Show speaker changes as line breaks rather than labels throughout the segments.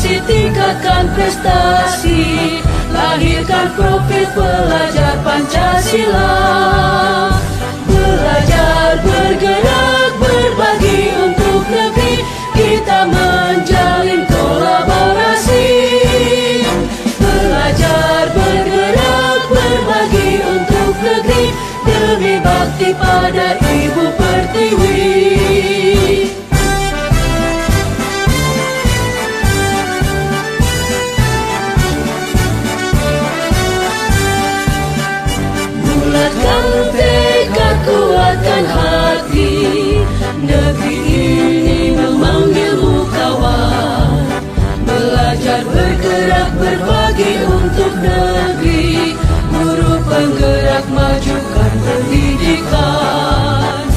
berpotensi tingkatkan prestasi, lahirkan profil pelajar Pancasila. Belajar, bergerak, berbagi untuk negeri, kita menjalin kolaborasi. Belajar, bergerak, berbagi untuk negeri, demi bakti pada Ibu Pertiwi. Bulatkan tekad, kuatkan hati, negeri ini memanggilmu kawan. Belajar, bergerak, berbagi untuk negeri, guru penggerak, majukan pendidikan.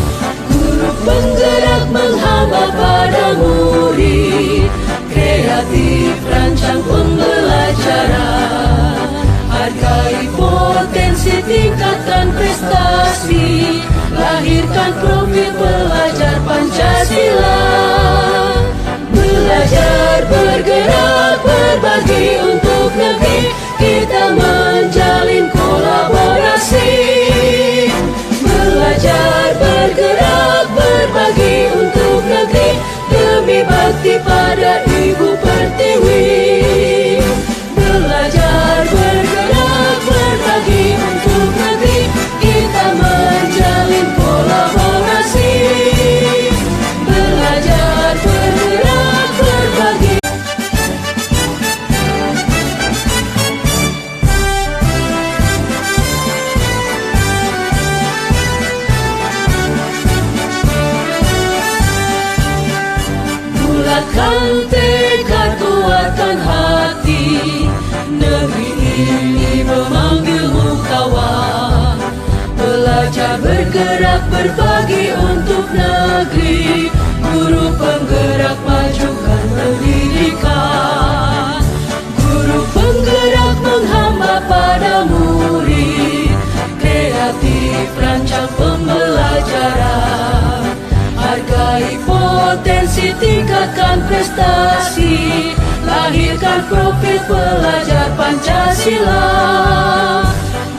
Guru penggerak menghamba pada murid, kreatif rancang pembelajaran. Hargai potensi, tingkatkan prestasi, lahirkan profil pelajar Pancasila. Belajar, bergerak, berbagi untuk negeri, kita menjalin kolaborasi. Belajar, bergerak, berbagi untuk negeri, demi bakti pada Ibu Pertiwi. Belajar, bergerak, berbagi untuk negeri, kita menjalin kolaborasi. Belajar, bergerak, berbagi. Bulatkan tekad, kuatkan hati, negeri ini memanggilmu kawan. Belajar, bergerak, berbagi untuk negeri, guru penggerak, majukan pendidikan. Guru penggerak menghamba pada murid, kreatif rancang pembelajaran. Hargai potensi, tingkatkan prestasi, lahirkan profil pelajar Pancasila.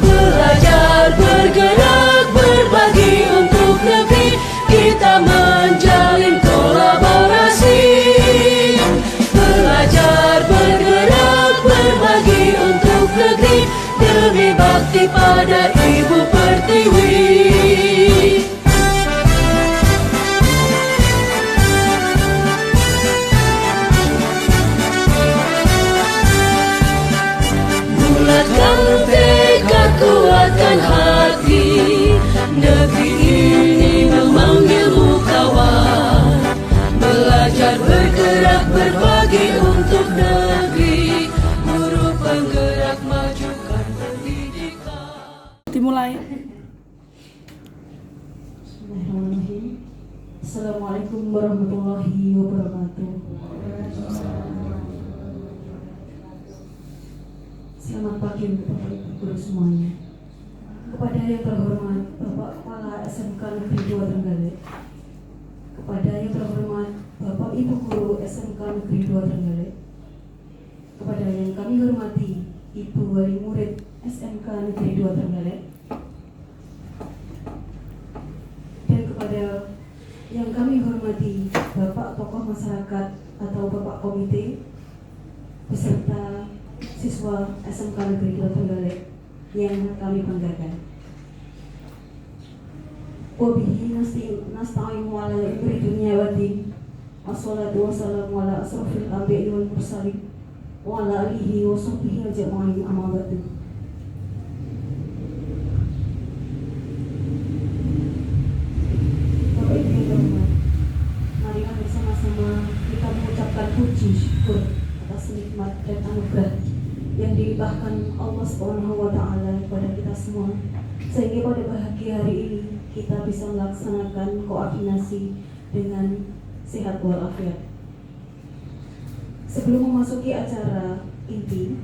Belajar, bergerak, berbagi untuk negeri, kita menjalin kolaborasi. Belajar, bergerak, berbagi untuk negeri, demi bakti pada Ibu Pertiwi. Bulatkan tekad, kuatkan hati, negeri ini memanggilmu kawan. Belajar, bergerak, berbagi untuk negeri, guru penggerak, majukan pendidikan.
Dimulai.
Bismillahirrahmanirrahim. Assalamualaikum warahmatullahi wabarakatuh. Selamat pagi untuk Bapak Ibu guru semuanya. Kepada yang terhormat Bapak Kepala SMK Negeri 2 Trenggalek, kepada yang terhormat Bapak Ibu Guru SMK Negeri 2 Trenggalek, kepada yang kami hormati Ibu Wali Murid SMK Negeri 2 Trenggalek, dan kepada yang kami hormati Bapak tokoh masyarakat atau Bapak komite beserta siswa SMK Negeri 2 Trenggalek yang kami banggakan. Wabihi nasta'inu ala umuri dunya wa din. Wassalatu wassalamu ala asrofil anbiya'i wal mursalin wa ala alihi wa sahbihi ajma'in, amma ba'du. Bapak Ibu yang terhormat, marilah bersama-sama kita mengucapkan puji syukur atas nikmat dan anugerah yang dilimpahkan Allah Subhanahu wa Ta'ala kepada kita semua, sehingga pada pagi hari ini kita bisa melaksanakan koordinasi dengan sehat walafiat. Sebelum memasuki acara inti,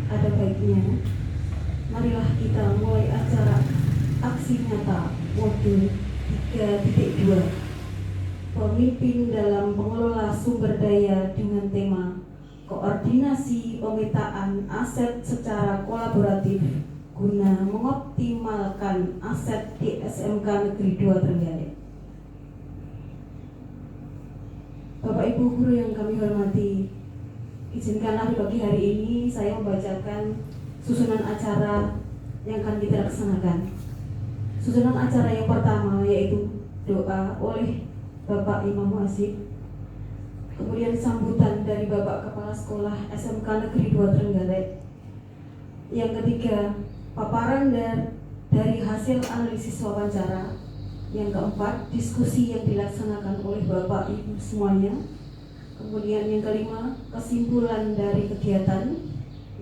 ada baiknya marilah kita mulai acara aksi nyata modul 3.2, pemimpin dalam pengelola sumber daya, dengan tema koordinasi pemetaan aset secara kolaboratif guna mengoptimalkan aset di SMK Negeri 2 Trenggalek. Bapak Ibu guru yang kami hormati, izinkanlah di pagi hari ini saya membacakan susunan acara yang akan kita laksanakan. Susunan acara yang pertama yaitu doa oleh Bapak Imam Muazzib, kemudian sambutan dari Bapak Kepala Sekolah SMK Negeri 2 Trenggalek. Yang ketiga, paparan dari hasil analisis wawancara. Yang keempat, diskusi yang dilaksanakan oleh Bapak Ibu semuanya. Kemudian yang kelima, kesimpulan dari kegiatan.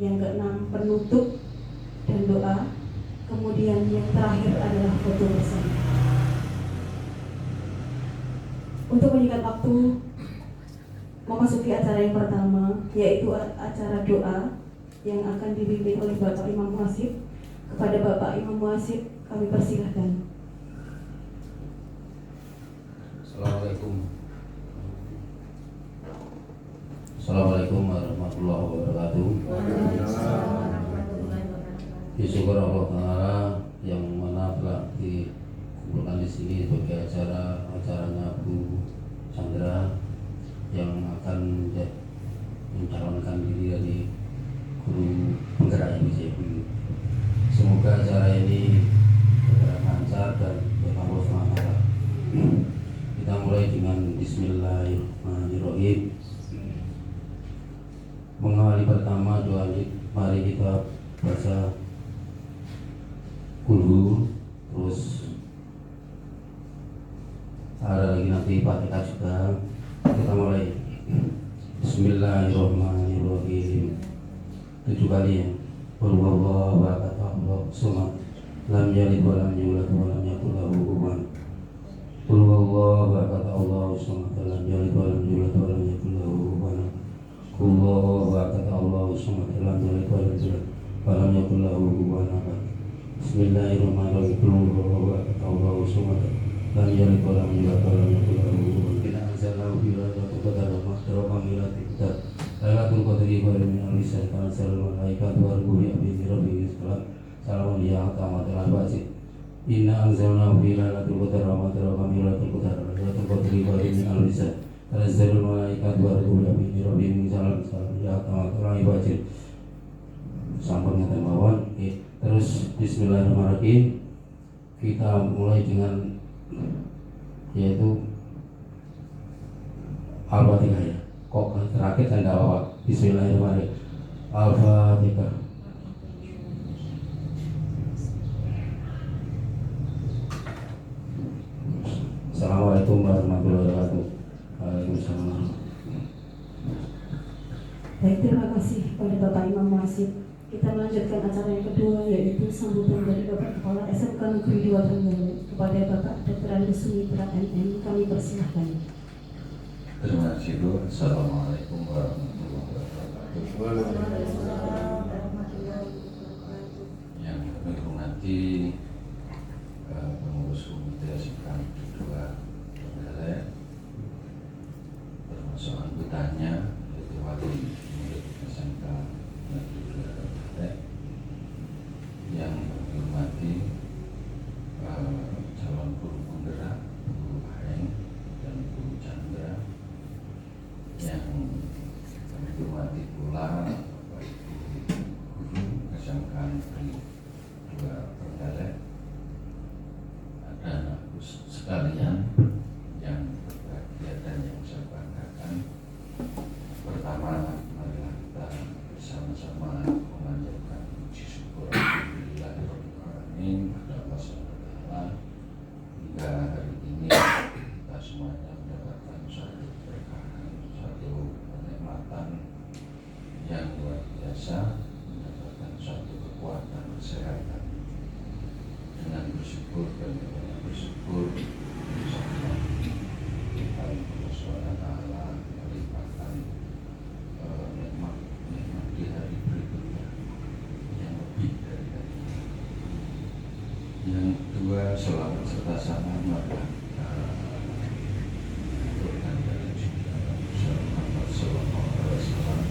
Yang keenam, penutup dan doa. Kemudian yang terakhir adalah foto bersama. Untuk menyingkat waktu, memasuki acara yang pertama, yaitu acara doa yang akan dipimpin oleh Bapak Imam Muazzib. Kepada Bapak Imam Muazzib kami persilahkan.
Assalamualaikum warahmatullahi wabarakatuh. Syukur Allah Ta'ala yang mana telah dikumpulkan di sini sebagai acaranya Bu Chandra yang akan mencalonkan diri dari guru penggerak ini. Semoga acara ini berjalan lancar dan berkabul semangat. Kita mulai dengan Bismillahirrahmanirrahim. Mengawali pertama doa, mari kita baca Kulhu, terus ada lagi nanti Fatihah juga. Kita mulai Bismillahirrahmanirrahim 7 kali ya. Wallahu a'lam bishawab. Lam yalid wa lam yulad wa lam yakul lahu kufuwan ahad. Qul huwallahu ahad, Allahu samad, lam yalid wa lam yulad wa lam yakul lahu kufuwan ahad. Qul huwallahu ahad, Allahu samad, lam yalid wa lam yulad wa lam yakul lahu kufuwan ahad. Bismillahirrahmanirrahim. Qul huwallahu ahad, Allahu samad, lam yalid wa lam yulad wa lam yakul lahu kufuwan ahad. Inna anzalnahu fi lailatul qadr wa ma adraka ma lailatul qadr. Lailatul qadri khairun min alfi syahr. Tanazzalu malaikatu war ruhu bi rabbihim salamun hiya hatta matla'il fajr. Inna anzalnahu fi lailatul qadr wa ma adraka ma lailatul qadr. Lailatul qadri khairun min alfi syahr. Tanazzalu malaikatu war ruhu bi rabbihim salamun hiya hatta matla'il fajr. Sampun ngeten mawon. Terus bismillahirrahmanirrahim. Kita mulai dengan yaitu Al-Fatihah ya. Kok terakhir saya tidak apa-apa. Bismillahirrahmanirrahim. Al-Fatihah. Assalamualaikum warahmatullahi wabarakatuh. Waalaikumsalam.
Baik, terima kasih kepada Bapak Imam Muazzib. Kita melanjutkan acara yang kedua, yaitu sambutan dari Bapak Kepala SMK Negeri 2 Trenggalek. Kepada Bapak Dr. Andes Sumitra MM, kami persilahkan.
Terima kasih Bu. Assalamualaikum warahmatullahi wabarakatuh. Yang kami hormati pengurus komite SMK Negeri 2 Trenggalek, termasuk anggotanya yaitu wali murid SMK Negeri 2 Trenggalek, yang kami hormati calon guru penggerak Bu Aeng dan Bu Chandra, yang kami hormati pula Bapak Ibu guru SMK Negeri 2 Trenggalek, ada anakku sekalian yang berbahagia dan yang saya banggakan. Pertama, marilah kita bersama-sama memanjatkan puji syukur Alhamdulillahirrahmanirrahim kepada Allah SWT hingga hari ini kita semuanya mendapatkan suatu keberkahan, suatu kenikmatan yang luar biasa, mendapatkan suatu kekuatan kesehatan. Dengan bersyukur dan dengan bersyukur, insyaallah kita Allah SWT melimpahkan nikmat di hari berikutnya yang lebih dari hari ini. Yang kedua, selawat serta salam marilah kita aturkan dari junjungan Muhammad sallallahu alaihi wasallam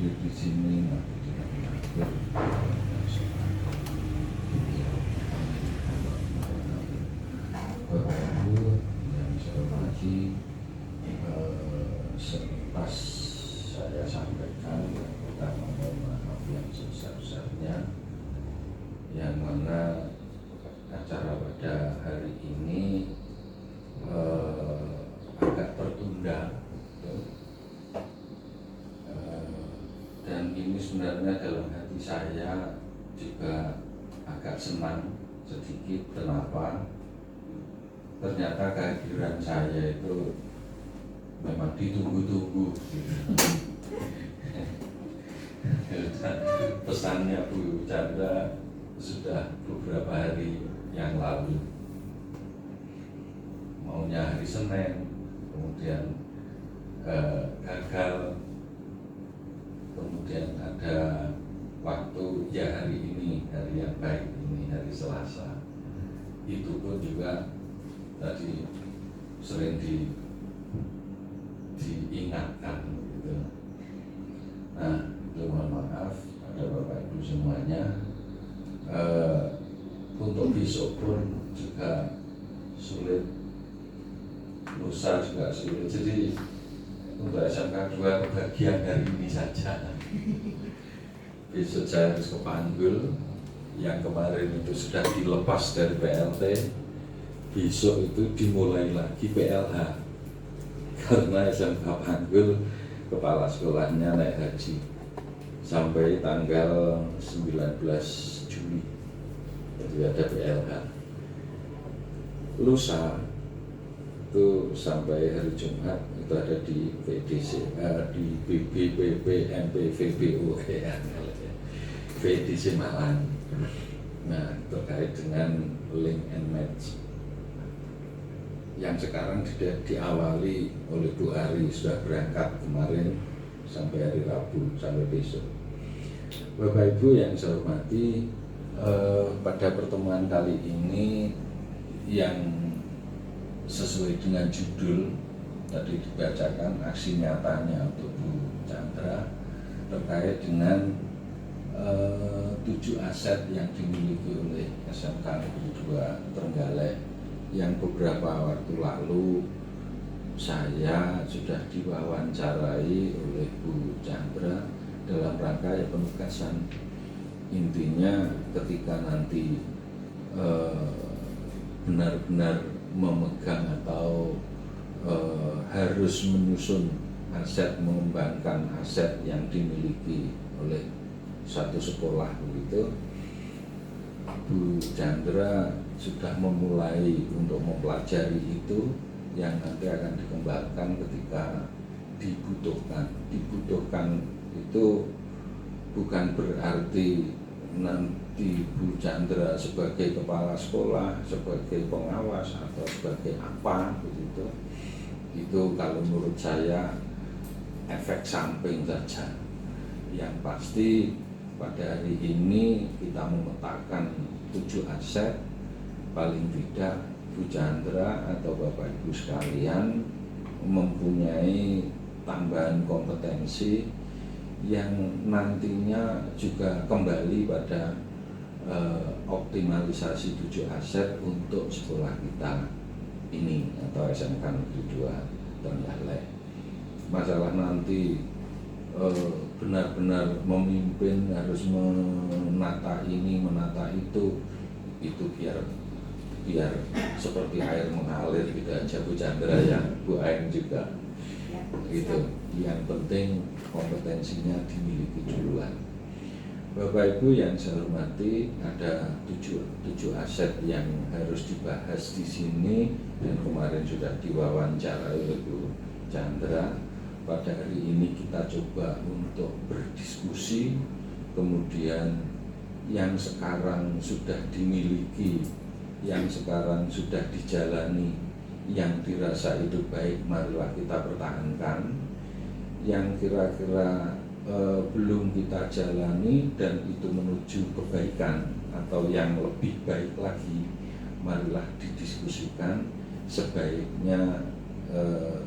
hadir di sini nanti tidak mengatur Bapak Ibu yang saya hormati, selepas saya sampaikan yang pertama mohon maaf yang sebesar-besarnya, yang mana acara pada hari ini agak tertunda, dan ini sebenarnya dalam hati saya juga agak senang sedikit. Kenapa? Ternyata kehadiran saya itu memang ditunggu-tunggu gitu. Pesannya Bu Chandra sudah beberapa hari yang lalu, maunya hari Senin, kemudian gagal, kemudian ada waktu ya hari ini, hari yang baik ini, hari Selasa. Itu pun juga tadi sering diingatkan gitu. Nah, itu mohon maaf pada Bapak Ibu semuanya. Untuk besok pun juga sulit, lusa juga sulit. Jadi untuk SMK 2 kebagian hari ini saja. Besok saya harus ke Panggul, yang kemarin itu sudah dilepas dari PLT. Besok itu dimulai lagi PLH karena SMK Panggul kepala sekolahnya naik haji sampai tanggal 19 Juli. Jadi ada PLH. Lusa itu sampai hari Jumat itu ada di VDC, di BBPP MPVBO VDC Malang. Nah, terkait dengan link and match yang sekarang sudah diawali oleh Bu Ari, sudah berangkat kemarin sampai hari Rabu, sampai besok. Bapak Ibu yang saya hormati, pada pertemuan kali ini yang sesuai dengan judul tadi dibacakan aksi nyatanya untuk Bu Chandra terkait dengan 7 aset yang dimiliki oleh SMK Negeri 2 Trenggalek, yang beberapa waktu lalu saya sudah diwawancarai oleh Bu Chandra dalam rangka ya penugasan. Intinya ketika nanti benar-benar memegang atau harus menyusun aset, mengembangkan aset yang dimiliki oleh satu sekolah begitu, Bu Chandra sudah memulai untuk mempelajari itu yang nanti akan dikembangkan ketika dibutuhkan. Dibutuhkan itu bukan berarti nanti Bu Chandra sebagai kepala sekolah, sebagai pengawas atau sebagai apa begitu. Itu kalau menurut saya efek samping saja. Yang pasti pada hari ini kita memetakan 7 aset, paling tidak Bu Chandra atau Bapak Ibu sekalian mempunyai tambahan kompetensi yang nantinya juga kembali pada optimalisasi 7 aset untuk sekolah kita ini atau SMK Negeri 2 Trenggalek. Masalah nanti benar-benar memimpin, harus menata ini, menata itu biar seperti air mengalir gitu aja Bu Chandra ya, Bu Ain juga gitu. Yang penting kompetensinya dimiliki duluan. Bapak Ibu yang saya hormati, ada 7 aset yang harus dibahas di sini dan kemarin sudah diwawancarai oleh Bu Chandra. Pada hari ini kita coba untuk berdiskusi, kemudian yang sekarang sudah dimiliki, yang sekarang sudah dijalani, yang dirasa itu baik, marilah kita pertahankan. Yang kira-kira belum kita jalani dan itu menuju kebaikan atau yang lebih baik lagi, marilah didiskusikan. Sebaiknya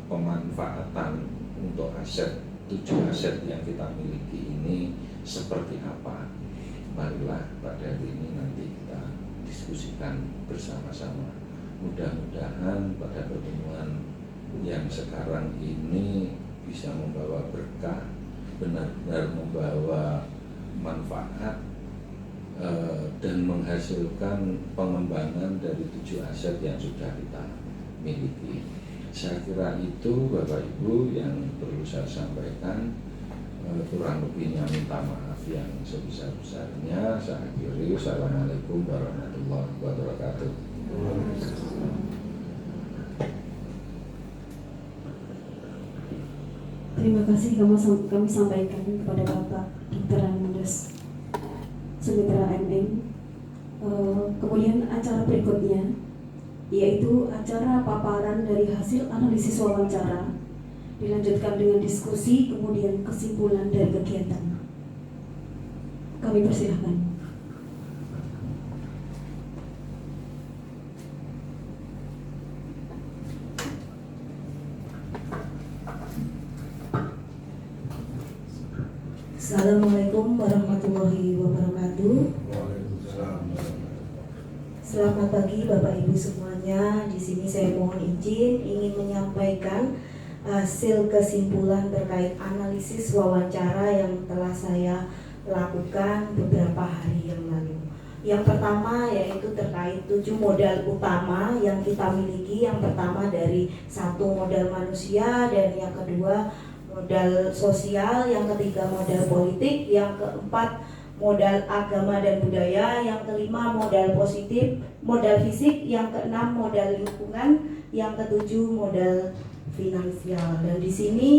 pemanfaatan untuk aset tujuh aset yang kita miliki ini seperti apa. Marilah pada hari ini nanti kita diskusikan bersama-sama. Mudah-mudahan pada pertemuan yang sekarang ini bisa membawa berkah, benar-benar membawa manfaat dan menghasilkan pengembangan dari tujuh aset yang sudah kita miliki. Saya kira itu Bapak Ibu yang perlu saya sampaikan. Kurang lebihnya minta maaf yang sebesar-besarnya. Saya akhiri. Wassalamualaikum warahmatullahi wabarakatuh.
Terima kasih kami sampaikan kepada Bapak Dr. Raimundas Sumitra MM. Kemudian acara berikutnya yaitu acara paparan dari hasil analisis wawancara, dilanjutkan dengan diskusi, kemudian kesimpulan dari kegiatan. Kami persilahkan. Assalamualaikum warahmatullahi wabarakatuh. Selamat pagi Bapak Ibu semuanya. Di sini saya mohon izin ingin menyampaikan hasil kesimpulan terkait analisis wawancara yang telah saya lakukan beberapa hari yang lalu. Yang pertama yaitu terkait 7 modal utama yang kita miliki. Yang pertama dari 1 modal manusia, dan yang kedua modal sosial, yang ketiga modal politik, yang keempat modal agama dan budaya, yang kelima modal positif, modal fisik, yang keenam modal lingkungan, yang ketujuh modal finansial. Dan di sini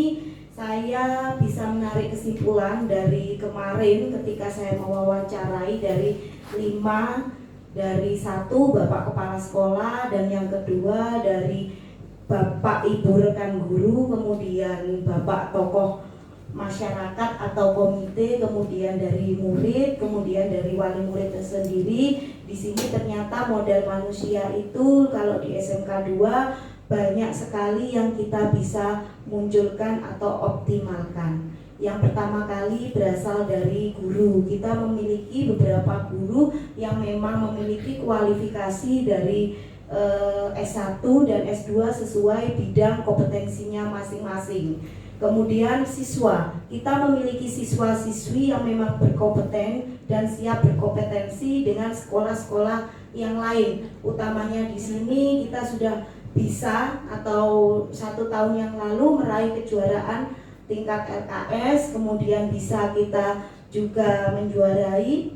saya bisa menarik kesimpulan dari kemarin ketika saya mewawancarai dari 5, dari 1 Bapak Kepala Sekolah, dan yang kedua dari Bapak Ibu rekan guru, kemudian Bapak tokoh masyarakat atau komite, kemudian dari murid, kemudian dari wali murid sendiri. Di sini ternyata modal manusia itu kalau di SMK 2 banyak sekali yang kita bisa munculkan atau optimalkan. Yang pertama kali berasal dari guru. Kita memiliki beberapa guru yang memang memiliki kualifikasi dari S1 dan S2 sesuai bidang kompetensinya masing-masing. Kemudian siswa, kita memiliki siswa-siswi yang memang berkompeten dan siap berkompetensi dengan sekolah-sekolah yang lain. Utamanya di sini kita sudah bisa atau 1 tahun yang lalu meraih kejuaraan tingkat LKS, kemudian bisa kita juga menjuarai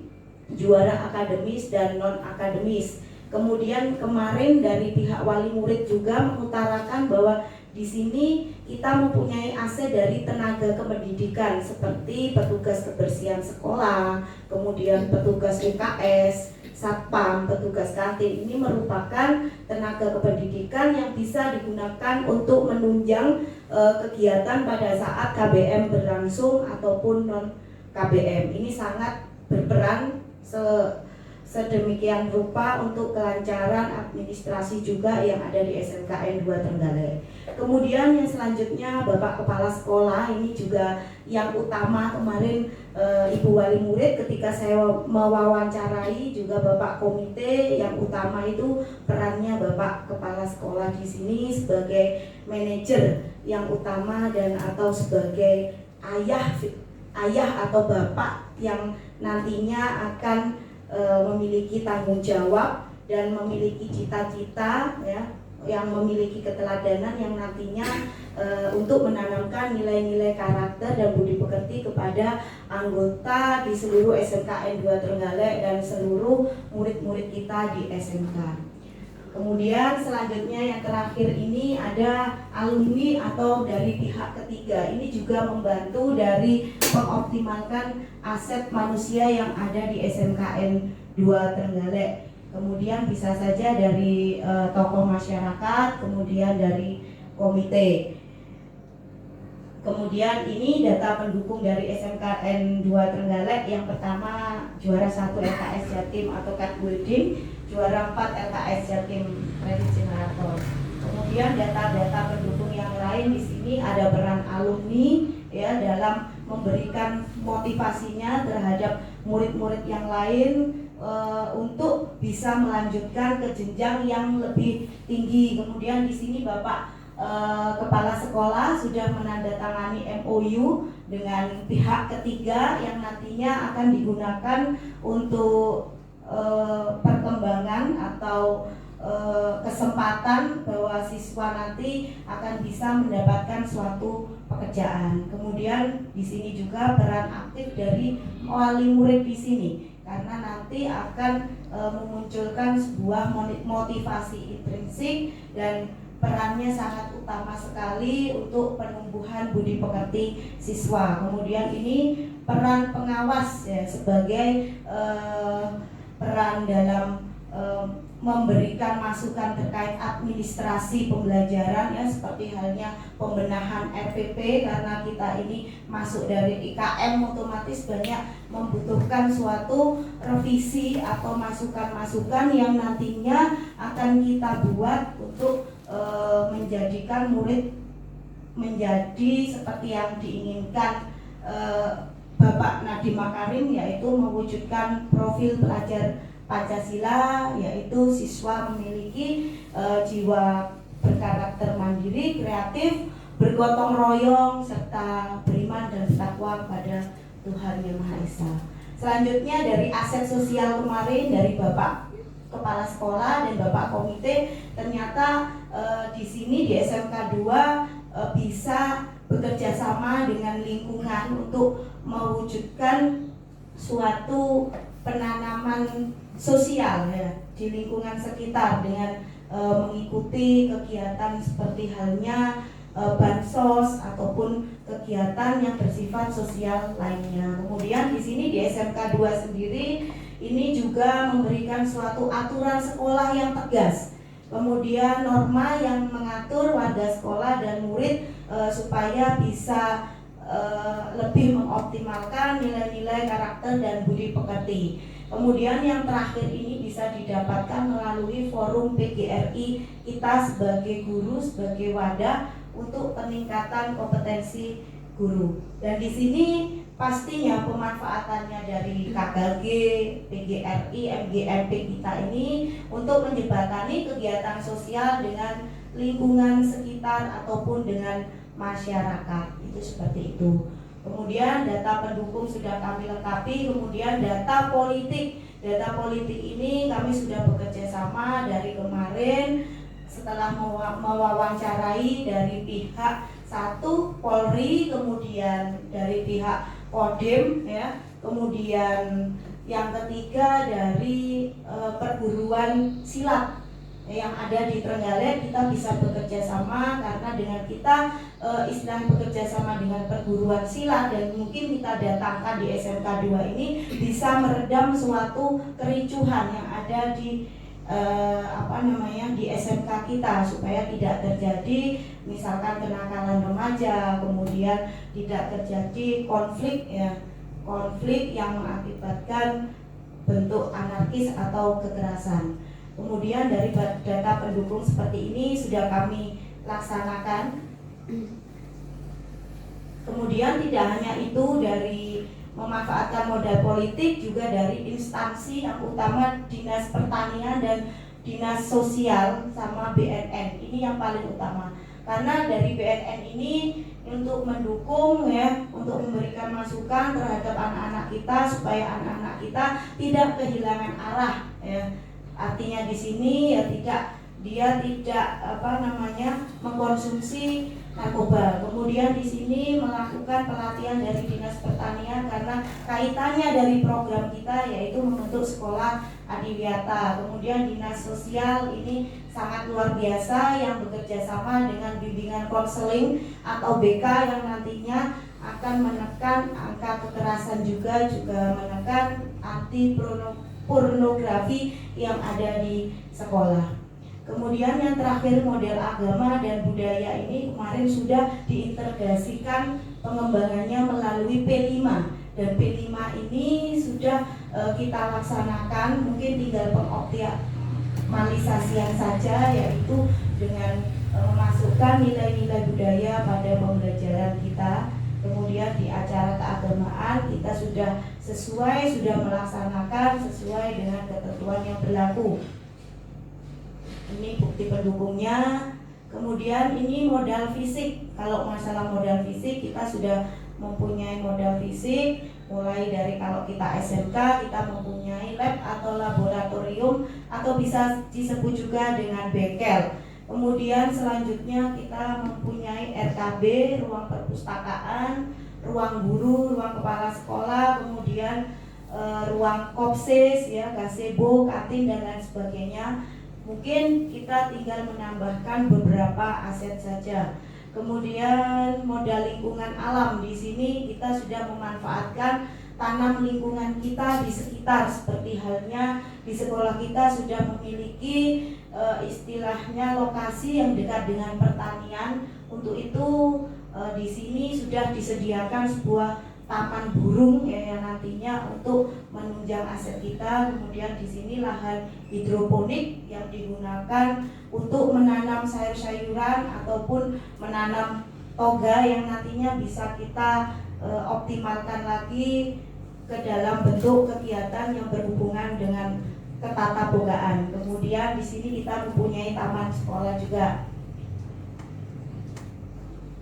juara akademis dan non-akademis. Kemudian kemarin dari pihak wali murid juga mengutarakan bahwa di sini kita mempunyai aset dari tenaga kependidikan seperti petugas kebersihan sekolah, kemudian petugas UKS, satpam, petugas kantin. Ini merupakan tenaga kependidikan yang bisa digunakan untuk menunjang kegiatan pada saat KBM berlangsung ataupun non KBM. Ini sangat berperan sedemikian rupa untuk kelancaran administrasi juga yang ada di SMKN 2 Trenggalek. Kemudian yang selanjutnya Bapak Kepala Sekolah, ini juga yang utama kemarin Ibu Wali Murid ketika saya mewawancarai juga Bapak Komite, yang utama itu perannya Bapak Kepala Sekolah di sini sebagai manajer yang utama dan atau sebagai ayah atau bapak yang nantinya akan memiliki tanggung jawab dan memiliki cita-cita ya, yang memiliki keteladanan yang nantinya untuk menanamkan nilai-nilai karakter dan budi pekerti kepada anggota di seluruh SMKN 2 Trenggalek dan seluruh murid-murid kita di SMK. Kemudian selanjutnya yang terakhir ini ada alumni atau dari pihak ketiga. Ini juga membantu dari mengoptimalkan aset manusia yang ada di SMKN 2 Trenggalek. Kemudian bisa saja dari tokoh masyarakat, kemudian dari komite. Kemudian ini data pendukung dari SMKN 2 Trenggalek. Yang pertama juara 1 LKS Jatim atau Cat Building, juara 4 LKS Jatim Kredit Generator. Kemudian data-data pendukung yang lain
lain di sini ada peran alumni ya dalam memberikan motivasinya terhadap murid-murid yang lain untuk bisa melanjutkan ke jenjang yang lebih tinggi. Kemudian di sini Bapak Kepala Sekolah sudah menandatangani MOU dengan pihak ketiga yang nantinya akan digunakan untuk perkembangan atau kesempatan bahwa siswa nanti akan bisa mendapatkan suatu pekerjaan. Kemudian di sini juga peran aktif dari wali murid di sini karena nanti akan memunculkan sebuah motivasi intrinsik dan perannya sangat utama sekali untuk penumbuhan budi pekerti siswa. Kemudian ini peran pengawas ya sebagai peran dalam memberikan masukan terkait administrasi pembelajaran ya seperti halnya pembenahan RPP karena kita ini masuk dari IKM otomatis banyak membutuhkan suatu revisi atau masukan-masukan yang nantinya akan kita buat untuk menjadikan murid menjadi seperti yang diinginkan Bapak Nadiem Makarim, yaitu mewujudkan profil pelajar Pancasila, yaitu siswa memiliki jiwa berkarakter mandiri, kreatif, bergotong royong, serta beriman dan bertakwa kepada Tuhan Yang Maha Esa. Selanjutnya dari aset sosial kemarin dari Bapak Kepala Sekolah dan Bapak Komite, ternyata di sini di SMK 2 bisa bekerja sama dengan lingkungan untuk mewujudkan suatu penanaman sosial ya di lingkungan sekitar dengan mengikuti kegiatan seperti halnya bansos ataupun kegiatan yang bersifat sosial lainnya. Kemudian di sini di SMK 2 sendiri ini juga memberikan suatu aturan sekolah yang tegas. Kemudian norma yang mengatur warga sekolah dan murid supaya bisa lebih mengoptimalkan nilai-nilai karakter dan budi pekerti. Kemudian yang terakhir ini bisa didapatkan melalui forum PGRI kita sebagai guru, sebagai wadah untuk peningkatan kompetensi guru. Dan di sini pastinya pemanfaatannya dari KKG, PGRI, MGMP kita ini untuk menjembatani kegiatan sosial dengan lingkungan sekitar ataupun dengan masyarakat. Itu seperti itu. Kemudian data pendukung sudah kami lengkapi. Kemudian data politik. Data politik ini kami sudah bekerja sama dari kemarin setelah mewawancarai dari pihak satu Polri, kemudian dari pihak Kodim ya, kemudian yang ketiga dari perguruan silat yang ada di Trenggalek. Kita bisa bekerja sama karena dengan kita istilah bekerja sama dengan perguruan silat dan mungkin kita datangkan di SMK 2 ini bisa meredam suatu kericuhan yang ada di di SMK kita supaya tidak terjadi misalkan kenakalan remaja, kemudian tidak terjadi konflik yang mengakibatkan bentuk anarkis atau kekerasan. Kemudian dari data pendukung seperti ini sudah kami laksanakan. Kemudian tidak hanya itu, dari memanfaatkan modal politik juga dari instansi yang utama Dinas Pertanian dan Dinas Sosial sama BNN. Ini yang paling utama. Karena dari BNN ini untuk mendukung ya, untuk memberikan masukan terhadap anak-anak kita supaya anak-anak kita tidak kehilangan arah ya. Artinya di sini ya dia tidak mengkonsumsi narkoba. Kemudian di sini melakukan pelatihan dari Dinas Pertanian karena kaitannya dari program kita yaitu membentuk sekolah adiwiyata. Kemudian Dinas Sosial ini sangat luar biasa yang bekerja sama dengan bimbingan konseling atau BK yang nantinya akan menekan angka kekerasan juga menekan anti pornografi yang ada di sekolah. Kemudian yang terakhir model agama dan budaya ini kemarin sudah diintegrasikan pengembangannya melalui P5 dan P5 ini sudah kita laksanakan, mungkin tinggal pengoptimalisasian saja yaitu dengan memasukkan nilai-nilai budaya pada pembelajaran kita. Kemudian di acara keagamaan kita sudah melaksanakan sesuai dengan ketentuan yang berlaku. Ini bukti pendukungnya. Kemudian ini modal fisik. Kalau masalah modal fisik kita sudah mempunyai modal fisik, mulai dari kalau kita SMK kita mempunyai lab atau laboratorium atau bisa disebut juga dengan bengkel. Kemudian selanjutnya kita mempunyai RKB, ruang perpustakaan, ruang guru, ruang kepala sekolah, kemudian ruang kopsis, ya, gazebo, kantin dan lain sebagainya. Mungkin kita tinggal menambahkan beberapa aset saja. Kemudian modal lingkungan alam, di sini kita sudah memanfaatkan tanam lingkungan kita di sekitar, seperti halnya di sekolah kita sudah memiliki istilahnya lokasi yang dekat dengan pertanian. Untuk itu di sini sudah disediakan sebuah taman burung ya, yang nantinya untuk menunjang aset kita. Kemudian di sini lahan hidroponik yang digunakan untuk menanam sayur-sayuran ataupun menanam toga yang nantinya bisa kita optimalkan lagi ke dalam bentuk kegiatan yang berhubungan dengan ketatabogaan. Kemudian di sini kita mempunyai taman sekolah juga.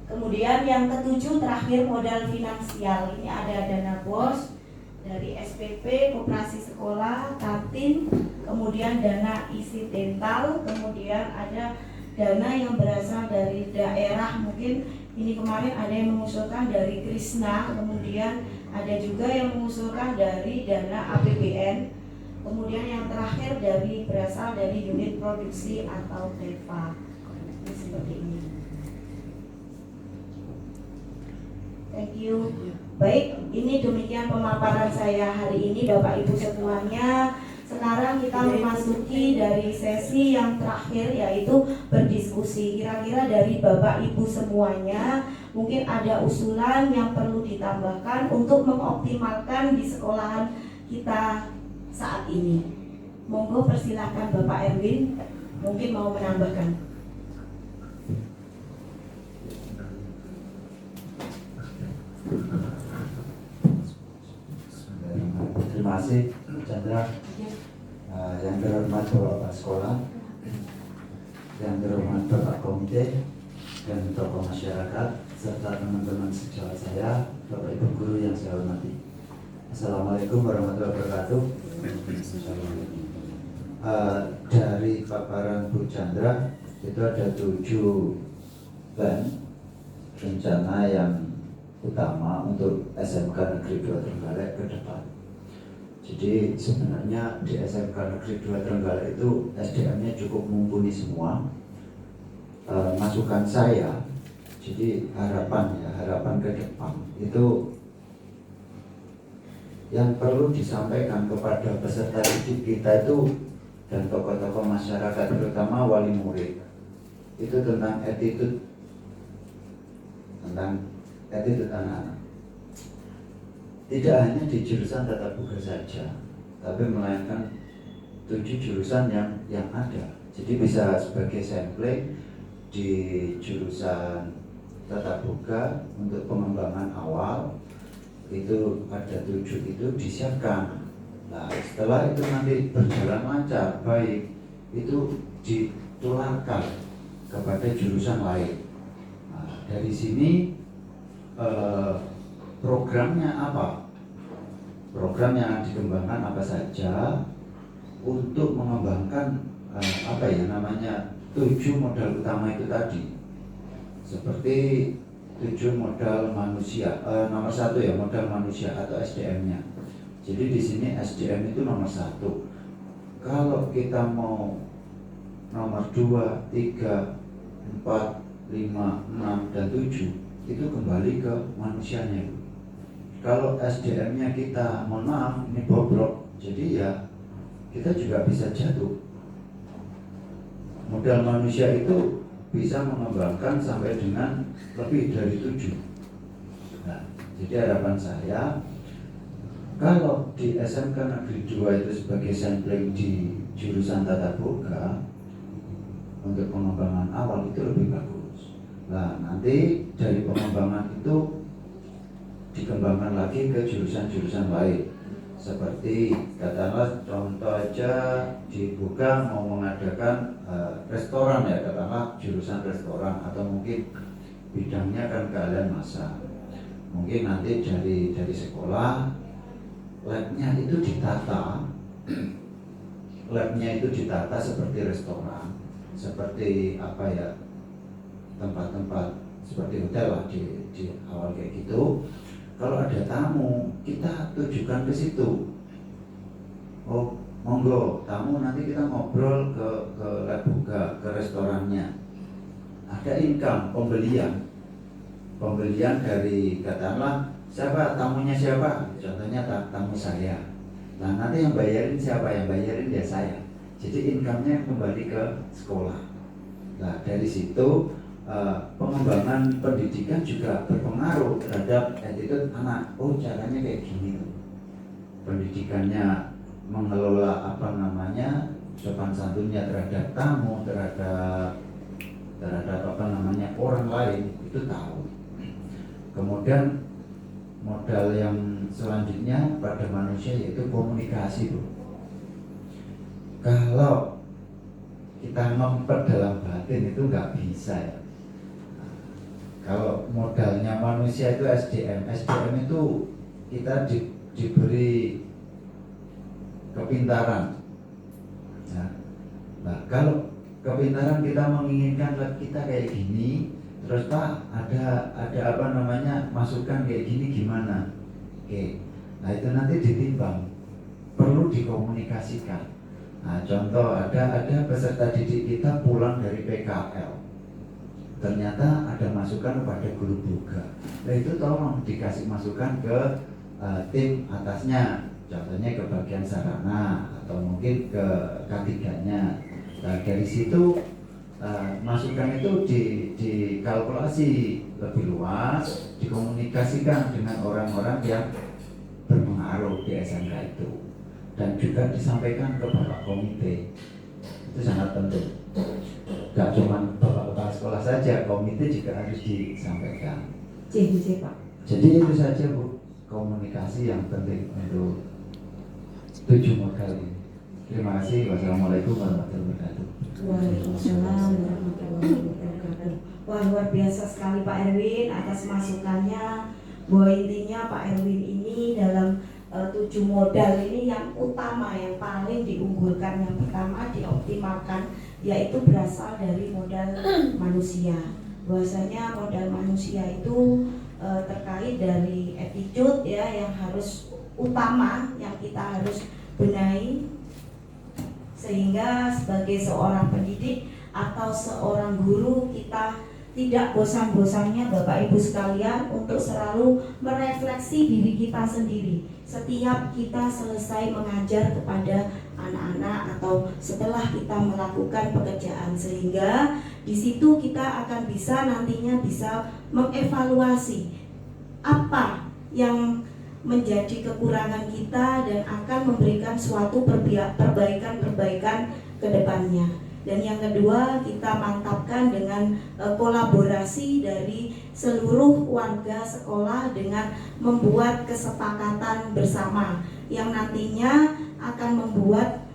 Kemudian yang ketujuh terakhir modal finansial. Ini ada dana BOS dari SPP, koperasi sekolah, kantin, kemudian dana isi dental, kemudian ada dana yang berasal dari daerah. Mungkin ini kemarin ada yang mengusulkan dari Krisna, kemudian ada juga yang mengusulkan dari dana APBN. Kemudian yang terakhir berasal dari unit produksi atau DEVA. Seperti ini. Thank you. Baik, ini demikian pemaparan saya hari ini Bapak Ibu semuanya. Sekarang kita memasuki dari sesi yang terakhir, yaitu berdiskusi. Kira-kira dari Bapak Ibu semuanya mungkin ada usulan yang perlu ditambahkan untuk mengoptimalkan di sekolahan kita saat ini. Monggo persilahkan Bapak Erwin, mungkin mau menambahkan.
Terima kasih Chandra. Yang terhormat Bapak Sekolah, yang terhormat Bapak Komite dan tokoh masyarakat serta teman-teman sejawat saya, Bapak Ibu guru yang saya hormati. Assalamualaikum warahmatullahi wabarakatuh. Dari paparan Bu Chandra itu ada 7 plan rencana yang utama untuk SMK Negeri 2 Trenggalek ke depan. Jadi sebenarnya di SMK Negeri 2 Trenggalek itu SDM-nya cukup mumpuni semua. Masukan saya, jadi harapan ke depan itu yang perlu disampaikan kepada peserta didik kita itu dan tokoh-tokoh masyarakat, terutama wali murid, itu tentang attitude anak-anak. Tidak hanya di jurusan tata boga saja, tapi melainkan 7 jurusan yang ada. Jadi bisa sebagai sampling di jurusan tata boga untuk pengembangan awal itu ada 7 itu disiapkan. Nah setelah itu nanti berjalan lancar baik, itu ditularkan kepada jurusan lain. Nah, dari sini programnya apa? Program yang dikembangkan apa saja untuk mengembangkan 7 modal utama itu tadi. Seperti 7 modal manusia, nomor 1 ya, modal manusia atau SDM-nya. Jadi di sini SDM itu nomor 1. Kalau kita mau nomor 2, 3, 4, 5, 6, dan 7 itu kembali ke manusianya. Kalau SDM-nya kita, mohon maaf, ini bobrok, jadi ya kita juga bisa jatuh. Modal manusia itu bisa mengembangkan sampai dengan lebih dari 7. Nah, jadi harapan saya, kalau di SMK Negeri 2 itu sebagai sampling di jurusan tata boga, untuk pengembangan awal itu lebih bagus. Nah, nanti dari pengembangan itu dikembangkan lagi ke jurusan-jurusan lain. Seperti katakanlah contoh aja dibuka mau mengadakan restoran ya, katakanlah jurusan restoran, atau mungkin bidangnya kan keahlian masak. Mungkin nanti dari sekolah labnya itu ditata, seperti restoran, seperti apa ya, tempat-tempat seperti hotel lah di awal kayak gitu. Kalau ada tamu kita tujukan ke situ. Oh monggo tamu, nanti kita ngobrol ke lab buka, ke restorannya. Ada income, pembelian dari katakanlah siapa tamunya, siapa contohnya tamu saya. Nah nanti yang bayarin siapa? Yang bayarin ya saya. Jadi income-nya kembali ke sekolah. Nah dari situ pengembangan pendidikan juga berpengaruh terhadap attitude anak. Oh caranya kayak gini tuh. Pendidikannya mengelola sopan santunnya terhadap tamu, terhadap orang lain itu tahu. Kemudian modal yang selanjutnya pada manusia yaitu komunikasi, bro. Kalau kita ngempet dalam batin itu nggak bisa ya. Kalau modalnya manusia itu SDM itu kita diberi kepintaran. Ya. Nah, kalau kepintaran kita menginginkan kita kayak gini, terus Pak ada masukan kayak gini gimana? Oke. Nah itu nanti ditimbang, perlu dikomunikasikan. Nah contoh ada peserta didik kita pulang dari PKL. Ternyata ada masukan kepada guru boga. Nah itu tolong dikasih masukan ke tim atasnya, contohnya ke bagian sarana atau mungkin ke K3-nya. Nah dari situ masukan itu dikalkulasi lebih luas, dikomunikasikan dengan orang-orang yang berpengaruh di SMK itu, dan juga disampaikan ke Bapak Komite. Itu sangat penting. Gak cuma Bapak Kepala Sekolah saja, komite juga harus disampaikan.
Pak.
Jadi itu saja Bu, komunikasi yang penting untuk 7 modal ini. Terima kasih. Wassalamualaikum warahmatullahi wabarakatuh.
Waalaikumsalam warahmatullahi wabarakatuh. Wah luar biasa sekali Pak Erwin atas masukannya. Bahwa intinya Pak Erwin ini dalam 7 modal ini yang utama, yang paling diunggulkan, yang pertama dioptimalkan, yaitu berasal dari modal manusia. Bahwasanya modal manusia itu terkait dari attitude ya, yang harus utama, yang kita harus benahi, sehingga sebagai seorang pendidik atau seorang guru kita tidak bosan-bosannya Bapak Ibu sekalian untuk selalu merefleksi diri kita sendiri setiap kita selesai mengajar kepada anak-anak atau setelah kita melakukan pekerjaan, sehingga di situ kita akan bisa nantinya bisa mengevaluasi apa yang menjadi kekurangan kita dan akan memberikan suatu perbaikan-perbaikan ke depannya. Dan yang kedua, kita mantapkan dengan kolaborasi dari seluruh warga sekolah dengan membuat kesepakatan bersama yang nantinya akan membuat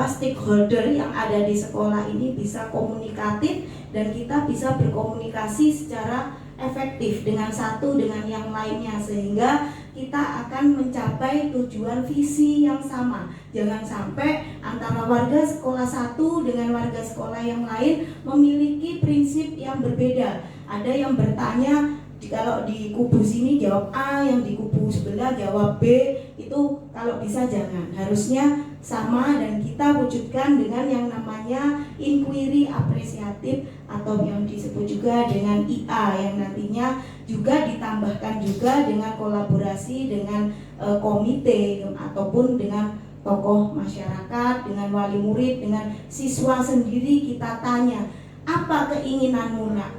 stakeholder yang ada di sekolah ini bisa komunikatif dan kita bisa berkomunikasi secara efektif dengan satu dengan yang lainnya, sehingga kita akan mencapai tujuan visi yang sama. Jangan sampai antara warga sekolah satu dengan warga sekolah yang lain memiliki prinsip yang berbeda. Ada yang bertanya, kalau di kubu sini jawab A, yang di kubu sebelah jawab B. Itu kalau bisa jangan, harusnya sama, dan kita wujudkan dengan yang namanya inquiry apresiatif atau yang disebut juga dengan IA, yang nantinya juga ditambahkan juga dengan kolaborasi dengan komite ataupun dengan tokoh masyarakat, dengan wali murid, dengan siswa sendiri. Kita tanya, apa keinginanmu nak?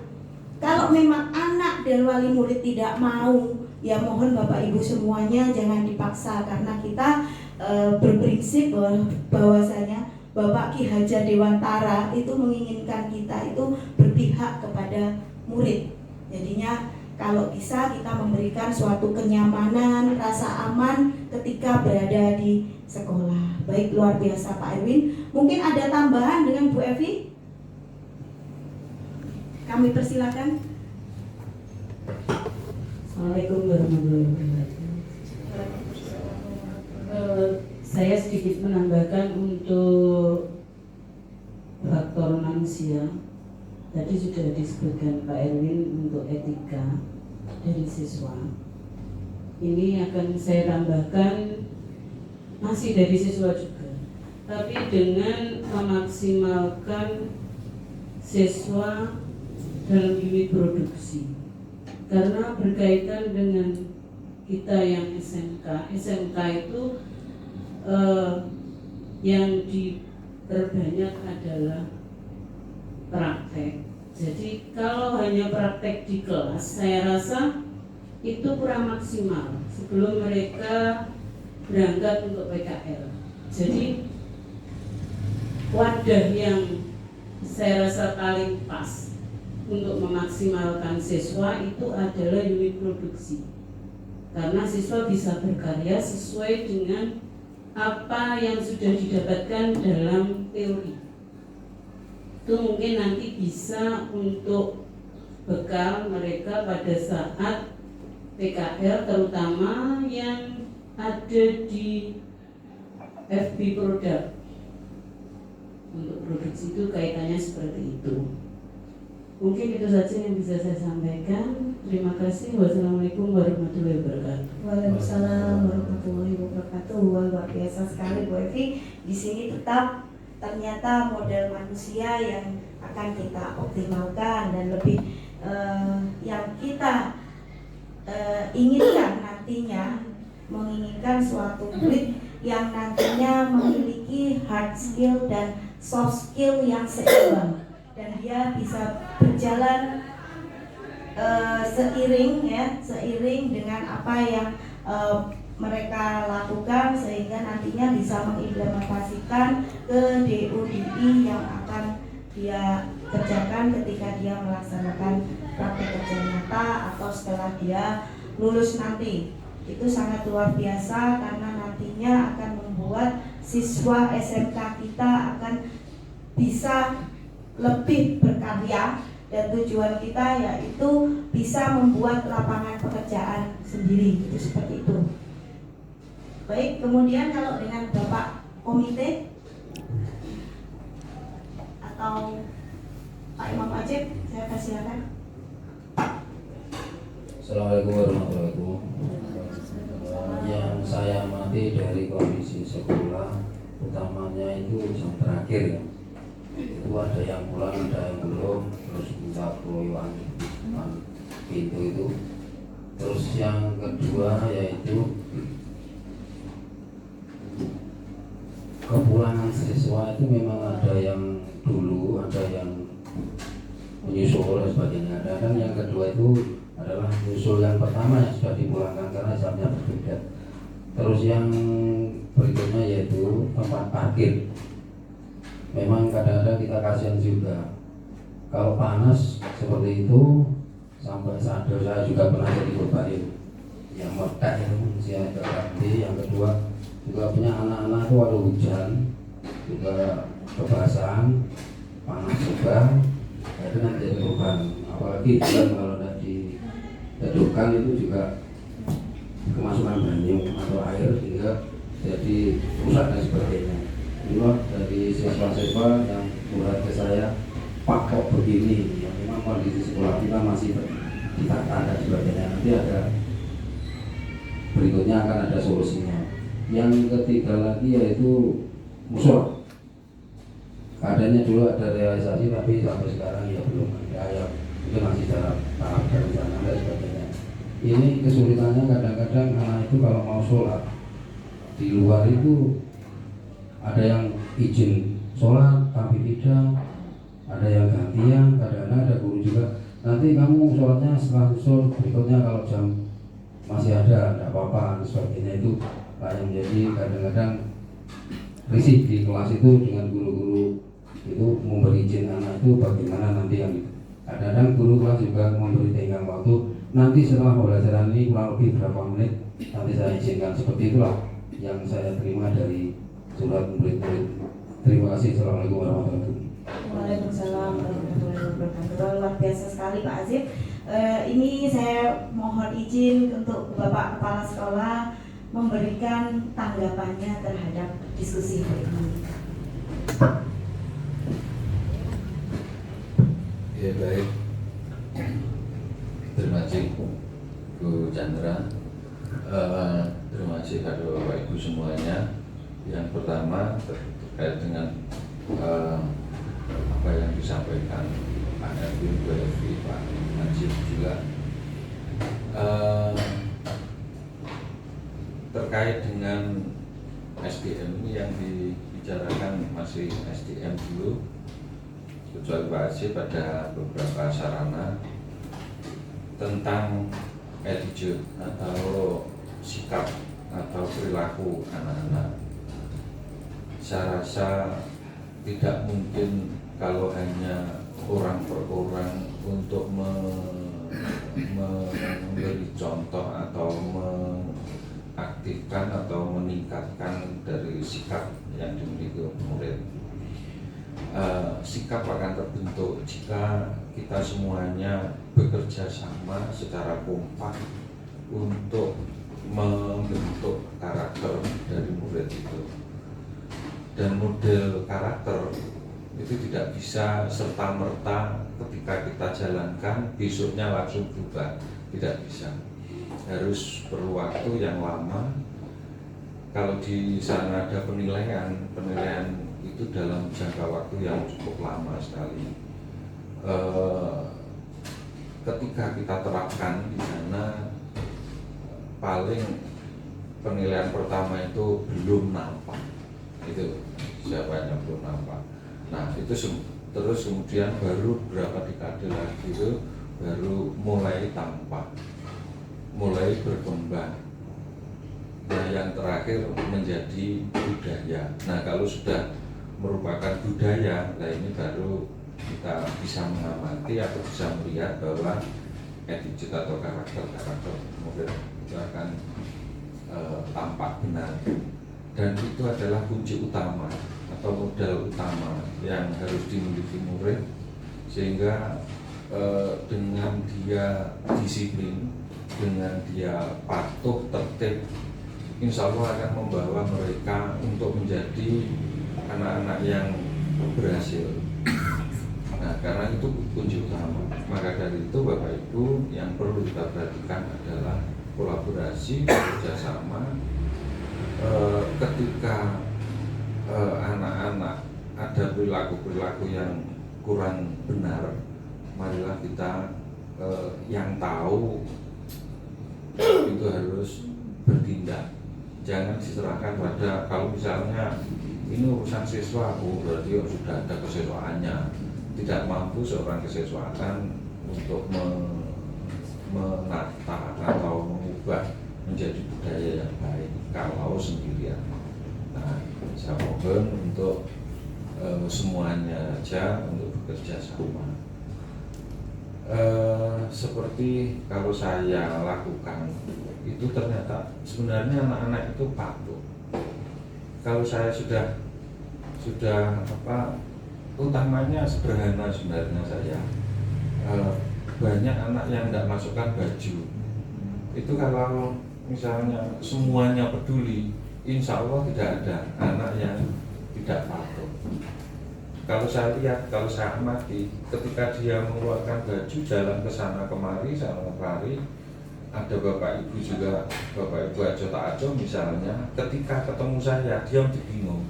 Kalau memang anak dan wali murid tidak mau, ya mohon Bapak Ibu semuanya jangan dipaksa, karena kita berprinsip bahwasanya Bapak Ki Hajar Dewantara itu menginginkan kita itu berpihak kepada murid. Jadinya kalau bisa kita memberikan suatu kenyamanan, rasa aman ketika berada di sekolah. Baik, luar biasa Pak Erwin. Mungkin ada tambahan dengan Bu Evi? Kami persilakan.
Assalamualaikum warahmatullahi wabarakatuh. Saya sedikit menambahkan untuk faktor manusia. Tadi sudah disebutkan Pak Erwin untuk etika dari siswa. Ini akan saya tambahkan masih dari siswa juga, tapi dengan memaksimalkan siswa dalam unit produksi. Karena berkaitan dengan kita yang SMK itu yang diperbanyak adalah praktek. Jadi kalau hanya praktek di kelas, saya rasa itu kurang maksimal sebelum mereka berangkat untuk PKL. Jadi wadah yang saya rasa paling pas untuk memaksimalkan siswa itu adalah unit produksi. Karena siswa bisa berkarya sesuai dengan apa yang sudah didapatkan dalam teori. Itu mungkin nanti bisa untuk bekal mereka pada saat PKL, terutama yang ada di FB produk. Untuk produksi itu kaitannya seperti itu. Mungkin itu saja yang bisa saya sampaikan. Terima kasih. Wassalamualaikum warahmatullahi wabarakatuh.
Waalaikumsalam warahmatullahi wabarakatuh. Luar biasa sekali Bu Evi. Di sini tetap ternyata model manusia yang akan kita optimalkan dan lebih yang kita inginkan nantinya, menginginkan suatu murid yang nantinya memiliki hard skill dan soft skill yang seimbang, dan dia bisa berjalan seiring dengan apa yang mereka lakukan, sehingga nantinya bisa mengimplementasikan ke DUDI yang akan dia kerjakan ketika dia melaksanakan praktek kerja nyata atau setelah dia lulus nanti. Itu sangat luar biasa karena nantinya akan membuat siswa SMK kita akan bisa lebih berkarya, dan tujuan kita yaitu bisa membuat lapangan pekerjaan sendiri. Itu seperti itu. Baik, kemudian kalau dengan Bapak Komite atau Pak Imam Ajib, saya persilakan.
Assalamualaikum warahmatullahi wabarakatuh. Yang saya amati dari kondisi sekolah, utamanya itu jam terakhir ya. Itu ada yang pulang, ada yang belum, terus minta keluar pintu itu. Terus yang kedua yaitu kepulangan siswa itu memang ada yang dulu, ada yang menyusul dan sebagainya. Dan yang kedua itu adalah menyusul yang pertama yang sudah dipulangkan karena jamnya berbeda. Terus yang berikutnya yaitu tempat parkir. Memang kadang-kadang kita kasihan juga kalau panas seperti itu, sampai sadar saya juga pernah jadi korban yang meledak itu usia berarti. Yang kedua juga punya anak-anak itu ada hujan juga kebasahan, panas juga, itu nanti jadi korban. Apalagi kalau tidak diteduhkan itu juga kemasukan banyu atau air sehingga jadi rusak dan sebagainya. Inilah dari siswa-siswa yang curhat ke saya, Pak kok begini, ya memang kondisi sekolah kita masih ditata dan sebagainya. Nanti ada berikutnya akan ada solusinya. Yang ketiga lagi yaitu musola. Keadaannya dulu ada realisasi tapi sampai sekarang ya belum ada, ya mungkin masih dalam tahap perencanaan dan sebagainya. Ini kesulitannya kadang-kadang anak itu kalau mau sholat di luar itu ada yang izin sholat tapi tidak, ada yang gantian, kadang-kadang ada guru juga nanti kamu sholatnya setelah usul berikutnya kalau jam masih ada, tidak apa-apa dan sebagainya. Itu yang menjadi kadang-kadang risih di kelas itu dengan guru-guru itu memberi izin anak itu bagaimana nanti yang itu. Kadang-kadang guru kelas juga memberi tenggang waktu, nanti setelah pembelajaran ini kurang lebih berapa menit nanti saya izinkan. Seperti itulah yang saya terima dari surat murid-murid. Terima kasih. Assalamualaikum warahmatullahi wabarakatuh.
Waalaikumsalam warahmatullahi wabarakatuh. Luar biasa sekali Pak Azif. Ini saya mohon izin untuk Bapak Kepala Sekolah memberikan tanggapannya terhadap diskusi hari ini.
Ya baik, terima kasih Bu Chandra, terima kasih pada Bapak Ibu semuanya. Yang pertama terkait dengan apa yang disampaikan Pak Erwin, Bu Evi, Pak Najib juga terkait dengan SDM ini yang dibicarakan masih SDM dulu. Kecuali Pak Azif pada beberapa sarana tentang attitude atau sikap atau perilaku anak-anak. Saya rasa tidak mungkin kalau hanya orang per orang untuk memberi contoh atau mengaktifkan atau meningkatkan dari sikap yang dimiliki murid. Sikap akan terbentuk jika kita semuanya bekerja sama secara kompak untuk membentuk karakter dari murid itu. Dan model karakter itu tidak bisa serta-merta ketika kita jalankan besoknya langsung berubah, tidak bisa. Harus perlu waktu yang lama. Kalau di sana ada penilaian itu dalam jangka waktu yang cukup lama sekali. Ketika kita terapkan di sana, paling penilaian pertama itu belum nampak, itu siapa yang belum nampak. Nah itu terus kemudian baru berapa dekade lagi itu baru mulai tampak, mulai berkembang. Nah yang terakhir menjadi budaya. Nah kalau sudah merupakan budaya, nah ini baru kita bisa mengamati atau bisa melihat bahwa attitude atau karakter mungkin itu akan tampak benar. Dan itu adalah kunci utama atau modal utama yang harus dimiliki murid, sehingga dengan dia disiplin, dengan dia patuh, tertib, insya Allah akan membawa mereka untuk menjadi anak-anak yang berhasil. Nah, karena itu kunci utama. Maka dari itu Bapak Ibu yang perlu kita perhatikan adalah kolaborasi, kerjasama. Ketika anak-anak ada perilaku-perilaku yang kurang benar, marilah kita yang tahu itu harus bertindak. Jangan diserahkan pada, kalau misalnya ini urusan siswa, berarti sudah ada kesiswaannya. Tidak mampu seorang kesiswaan untuk menata atau mengubah menjadi budaya yang baik kalau sendirian. Nah, saya mohon untuk semuanya aja untuk bekerja sama. Seperti kalau saya lakukan itu ternyata sebenarnya anak-anak itu patuh. Kalau saya sudah utamanya sederhana sebenarnya saya banyak anak yang tidak masukkan baju. Itu kalau misalnya semuanya peduli, insya Allah tidak ada anak yang tidak patuh. Kalau saya lihat, kalau saya amati, ketika dia mengeluarkan baju jalan ke sana kemari, ada Bapak Ibu juga, Bapak Ibu ajo tak ajo misalnya, ketika ketemu saya, dia menjadi bingung,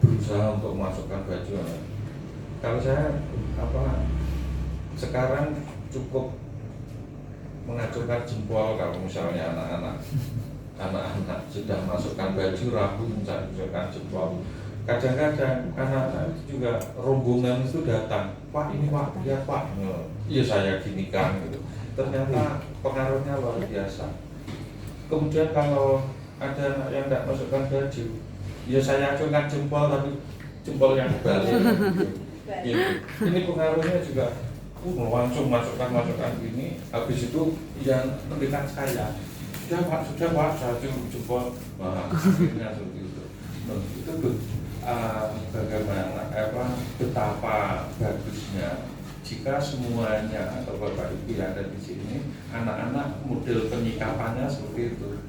berusaha untuk memasukkan baju. Kalau saya sekarang cukup mengacungkan jempol kalau misalnya anak-anak sudah masukkan baju rabu, mencacungkan jempol. Kadang-kadang anak-anak itu juga rombongan itu datang, Pak ini Pak, ya Pak, iya saya ginikan gitu. Ternyata pengaruhnya luar biasa. Kemudian kalau ada anak yang tidak masukkan baju, Ya saya acungkan jempol tapi jempol yang balik. Gitu. Ini pengaruhnya juga langsung masukkan ini. Habis itu yang mendekat saya. Sudah Pak, saya cium jempol. Wah, akhirnya seperti itu. Nah, itu bagaimana betapa bagusnya jika semuanya atau Bapak Ibu yang ada di sini, anak-anak model penyikapannya seperti itu.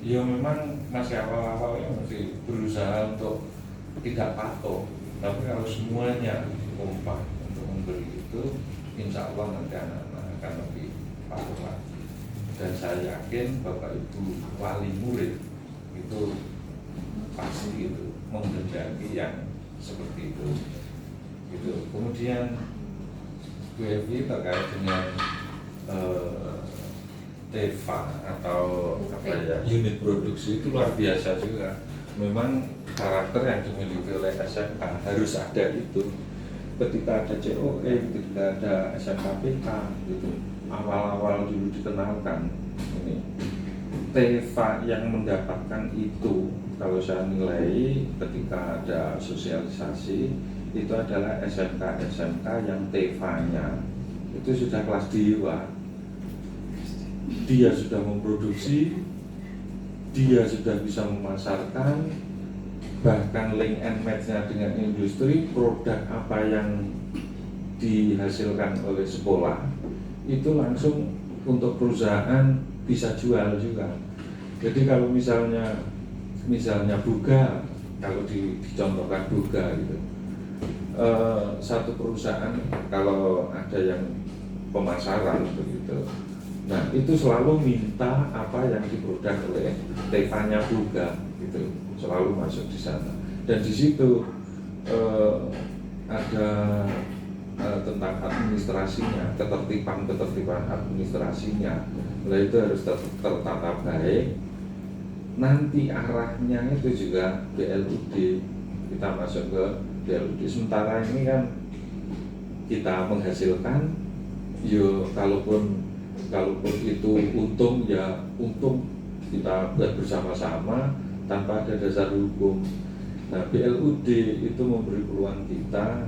Ya memang masih awal-awal ya masih berusaha untuk tidak patuh. Tapi kalau semuanya kompak untuk memberi itu, insya Allah nanti anak-anak akan lebih patuh lagi. Dan saya yakin Bapak Ibu wali murid itu pasti itu menghendaki yang seperti itu. Gitu. Kemudian Bu Evi terkait dengan TEFA atau unit produksi itu luar biasa juga. Memang karakter yang dimiliki oleh SMK harus ada itu. Ketika ada COE, ketika ada SMKPK gitu, awal-awal dulu dikenalkan ini TEFA yang mendapatkan itu, kalau saya nilai ketika ada sosialisasi itu adalah SMK yang TEFA-nya itu sudah kelas dewa. Dia sudah memproduksi, dia sudah bisa memasarkan, bahkan link and match-nya dengan industri, produk apa yang dihasilkan oleh sekolah itu langsung untuk perusahaan bisa jual juga. Jadi kalau misalnya Buga, kalau dicontohkan Buga gitu, satu perusahaan kalau ada yang pemasaran begitu, nah itu selalu minta apa yang diproduk oleh TEFA-nya Buga gitu, selalu masuk di sana. Dan di situ ada tentang administrasinya, ketertiban administrasinya, nah itu harus tertata baik. Nanti arahnya itu juga BLUD, kita masuk ke BLUD. Sementara ini kan kita menghasilkan, yo kalaupun itu untung ya untung, kita buat bersama-sama tanpa ada dasar hukum. Nah BLUD itu memberi peluang kita,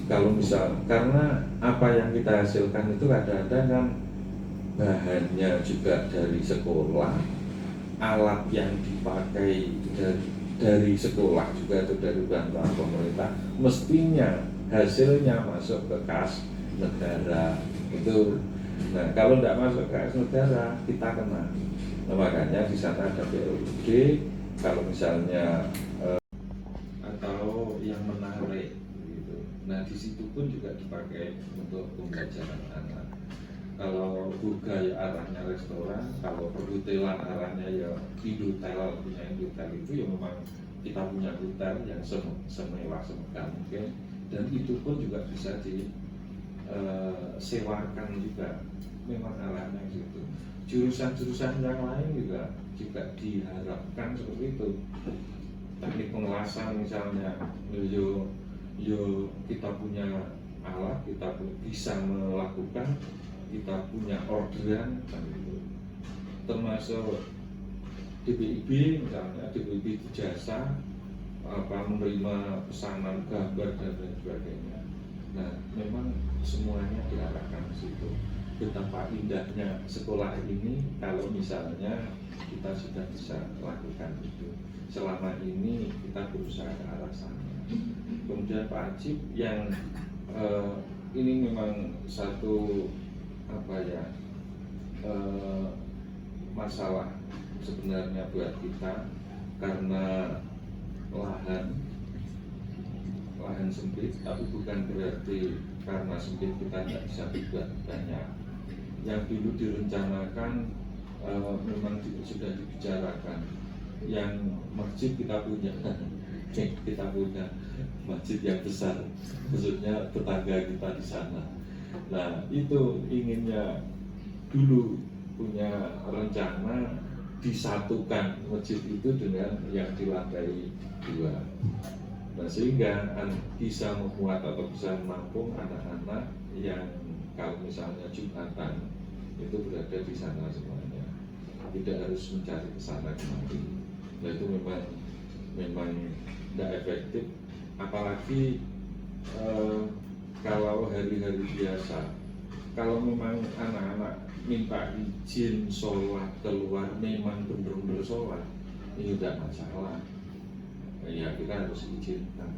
kalau misal karena apa yang kita hasilkan itu kadang-kadang kan bahannya juga dari sekolah, alat yang dipakai dari sekolah juga itu dari bantuan pemerintah, mestinya hasilnya masuk ke kas negara itu. Nah kalau tidak masuk ke kas negara kita kena. Nah, makanya di sana ada BLUD kalau misalnya atau yang menarik gitu. Nah di situ pun juga dipakai untuk pembelajaran anak. Kalau Buga ya arahnya restoran, kalau perhotelan arahnya ya Indotel, punya Indotel itu ya memang kita punya hotel yang semewah semegah mungkin, dan itu pun juga bisa disewakan juga, memang arahnya gitu. Jurusan-jurusan yang lain juga diharapkan seperti itu. Teknik pengelasan misalnya, yo kita punya alat, kita bisa melakukan, kita punya orderan kan gitu. Termasuk DPIB misalnya, DPIB jasa menerima pesanan gambar dan lain sebagainya. Nah memang semuanya diarahkan ke situ. Betapa indahnya sekolah ini kalau misalnya kita sudah bisa lakukan itu. Selama ini kita berusaha ke arah sana. Kemudian Pak Ajib yang ini memang satu masalah sebenarnya buat kita, karena lahan sempit, tapi bukan berarti karena sempit kita tidak bisa buat banyak. Yang dulu direncanakan memang sudah dibicarakan, yang masjid kita punya masjid yang besar, khususnya tetangga kita di sana. Nah itu inginnya dulu punya rencana disatukan masjid itu dengan yang di lantai 2. Nah sehingga bisa memuat atau bisa menampung anak-anak yang kalau misalnya Jumatan itu berada di sana semuanya, tidak harus mencari ke sana kemari. Nah itu memang memang tidak efektif, apalagi kalau hari-hari biasa. Kalau memang anak-anak minta izin sholat keluar, memang benar-benar sholat, ini tidak masalah. Ya kita harus izinkan.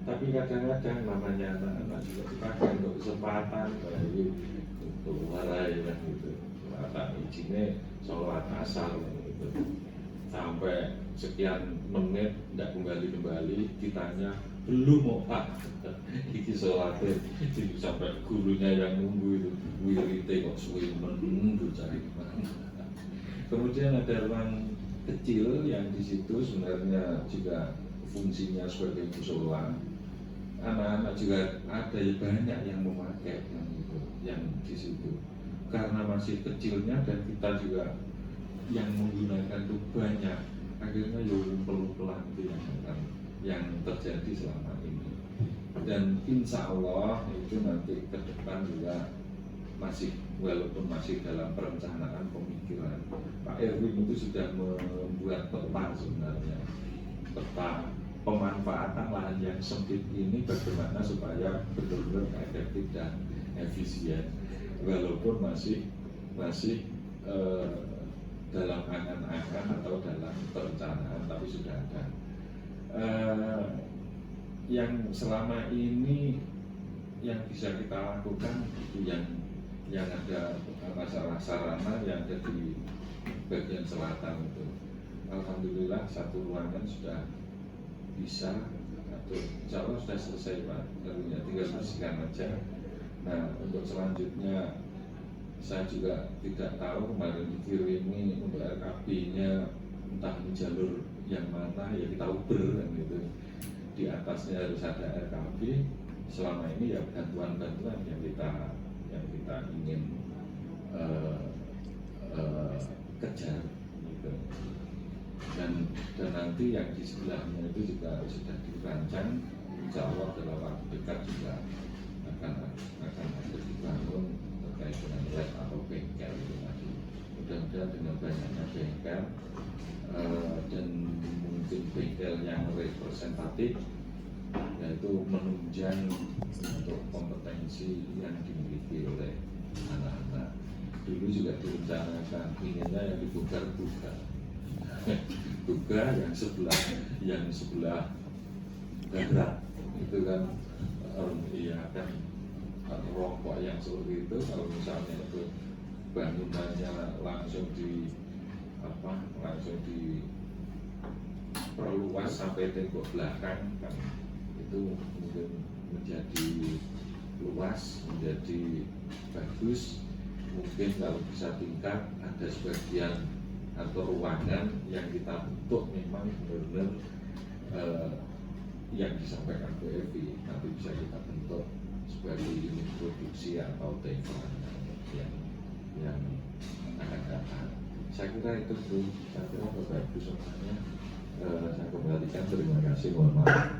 Tapi kadang-kadang namanya anak-anak juga dipakai untuk kesempatan, untuk warai kan gitu. Anak izinnya sholat asar gitu. Sampai sekian menit tidak kembali, ditanya belum mau Pak, iki sholatnya, sampai gurunya yang nunggu itu wirite kok suwe menunggu cari mana. Kemudian ada ruang kecil yang di situ sebenarnya juga fungsinya sebagai musola. Anak-anak juga ada banyak yang memakai yang di situ. Karena masih kecilnya dan kita juga yang menggunakan itu banyak, akhirnya ngumpul-ngumpulan itu yang terjadi selama ini. Dan insya Allah itu nanti ke depan juga masih, walaupun masih dalam perencanaan pemikiran, Pak Erwin itu sudah membuat peta sebenarnya, peta pemanfaatan lahan yang sempit ini bagaimana supaya benar-benar efektif dan efisien, walaupun masih dalam angan-angan atau dalam perencanaan, tapi sudah ada. Yang selama ini yang bisa kita lakukan itu yang ada masalah sarana yang ada di bagian selatan itu. Alhamdulillah satu ruangan sudah bisa, atau insya Allah sudah selesai Pak, tinggal bersihkan aja. Nah untuk selanjutnya saya juga tidak tahu, kemarin dikirimi untuk RKB-nya entah di jalur yang mana, ya kita uber kan gitu. Di atasnya harus ada RKB. Selama ini ya bantuan-bantuan yang kita ingin kejar gitu. Dan nanti yang di sebelahnya itu juga sudah dirancang, insya Allah dalam waktu dekat juga akan ada dibangun terkait dengan lab atau bengkel itu tadi. Mudah-mudahan dengan banyaknya bengkel dan mungkin bengkel yang representatif, yaitu menunjang untuk kompetensi yang dimiliki oleh anak-anak. Dulu juga direncanakan inginnya yang dibuka-buka yang sebelah barat itu kan, iya kan, rokok yang seperti itu. Kalau misalnya itu bangunannya langsung diperluas sampai tembok belakang kan, itu mungkin menjadi luas, menjadi bagus. Mungkin kalau bisa tingkat ada sebagian atau ruangan yang kita bentuk memang benar-benar yang disampaikan Bu Evi, nanti bisa kita bentuk sebagai unit produksi atau tembak yang akan datang. Saya kira itu Bu, saya kira Bapak Ibu semuanya saya kembalikan, terima kasih, mohon maaf.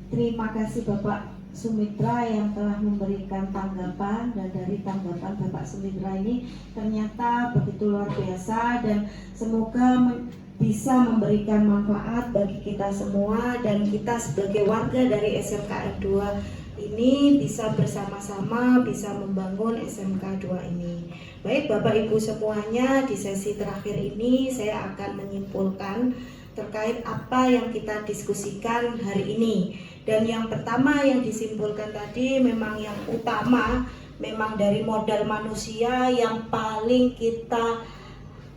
Terima kasih Bapak Sumitra yang telah memberikan tanggapan, dan dari tanggapan Bapak Sumitra ini ternyata begitu luar biasa, dan semoga bisa memberikan manfaat bagi kita semua, dan kita sebagai warga dari SMKN 2 ini bisa bersama-sama bisa membangun SMK 2 ini. Baik Bapak Ibu semuanya, di sesi terakhir ini saya akan menyimpulkan terkait apa yang kita diskusikan hari ini. Dan yang pertama yang disimpulkan tadi, memang yang utama memang dari modal manusia yang paling kita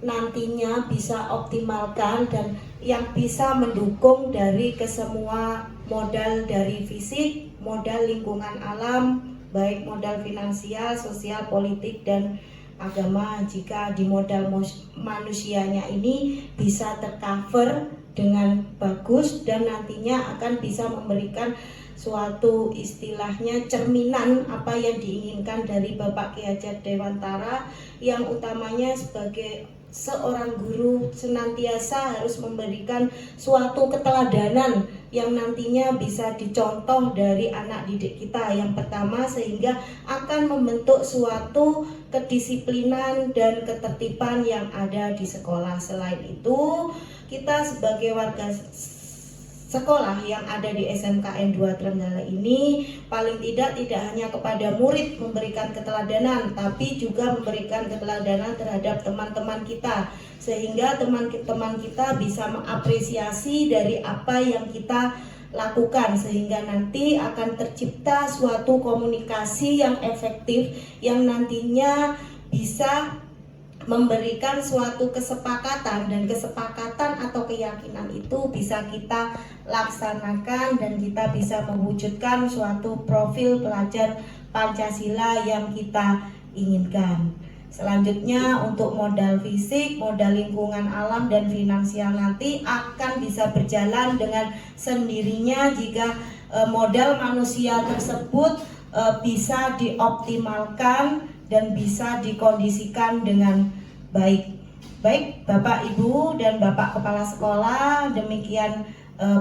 nantinya bisa optimalkan, dan yang bisa mendukung dari kesemua modal dari fisik, modal lingkungan alam, baik modal finansial, sosial, politik, dan agama. Jika di modal manusianya ini bisa tercover dengan bagus, dan nantinya akan bisa memberikan suatu istilahnya cerminan apa yang diinginkan dari Bapak Ki Hajat Dewantara, yang utamanya sebagai seorang guru senantiasa harus memberikan suatu keteladanan yang nantinya bisa dicontoh dari anak didik kita. Yang pertama, sehingga akan membentuk suatu kedisiplinan dan ketertiban yang ada di sekolah. Selain itu, kita sebagai warga sekolah yang ada di SMKN 2 Trenggalek ini paling tidak hanya kepada murid memberikan keteladanan, tapi juga memberikan keteladanan terhadap teman-teman kita, sehingga teman-teman kita bisa mengapresiasi dari apa yang kita lakukan, sehingga nanti akan tercipta suatu komunikasi yang efektif yang nantinya bisa memberikan suatu kesepakatan, dan kesepakatan atau keyakinan itu bisa kita laksanakan dan kita bisa mewujudkan suatu profil pelajar Pancasila yang kita inginkan. Selanjutnya, untuk modal fisik, modal lingkungan alam dan finansial nanti akan bisa berjalan dengan sendirinya jika modal manusia tersebut bisa dioptimalkan dan bisa dikondisikan dengan baik. Baik Bapak Ibu dan Bapak Kepala Sekolah, demikian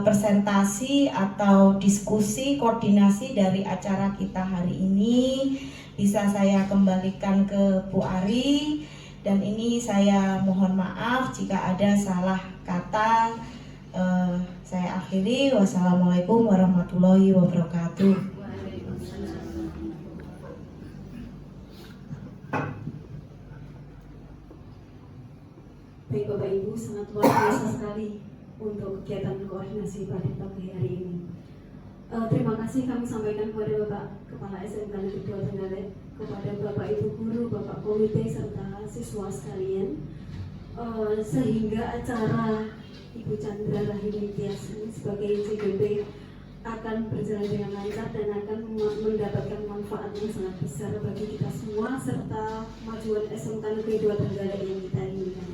presentasi atau diskusi koordinasi dari acara kita hari ini. Bisa saya kembalikan ke Bu Ari, dan ini saya mohon maaf jika ada salah kata. Saya akhiri. Wassalamualaikum warahmatullahi wabarakatuh.
Baik Bapak Ibu, sangat luar biasa sekali untuk kegiatan koordinasi pada pagi hari ini. Terima kasih kami sampaikan kepada Bapak Kepala SMK Negeri 2 Trenggalek, kepada Bapak Ibu Guru, Bapak Komite, serta siswa sekalian, sehingga acara Ibu Chandra Rahimi Tias ini sebagai CGP akan berjalan dengan lancar dan akan mendapatkan manfaat yang sangat besar bagi kita semua serta kemajuan SMK Negeri 2 Trenggalek yang kita inginkan.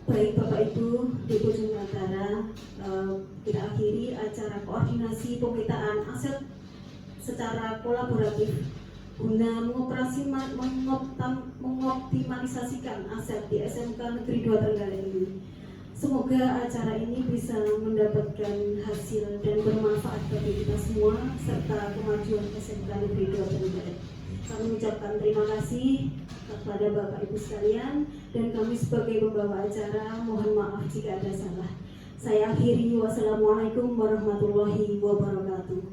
Baik Bapak Ibu di ujung acara, kita akhiri acara koordinasi pemetaan aset secara kolaboratif guna mengoptimalisasikan aset di SMK Negeri 2 Trenggalek ini. Semoga acara ini bisa mendapatkan hasil dan bermanfaat bagi kita semua serta kemajuan SMK Negeri 2 Trenggalek. Kami ucapkan terima kasih kepada Bapak Ibu sekalian, dan kami sebagai pembawa acara mohon maaf jika ada salah. Saya akhiri. Wassalamualaikum warahmatullahi wabarakatuh.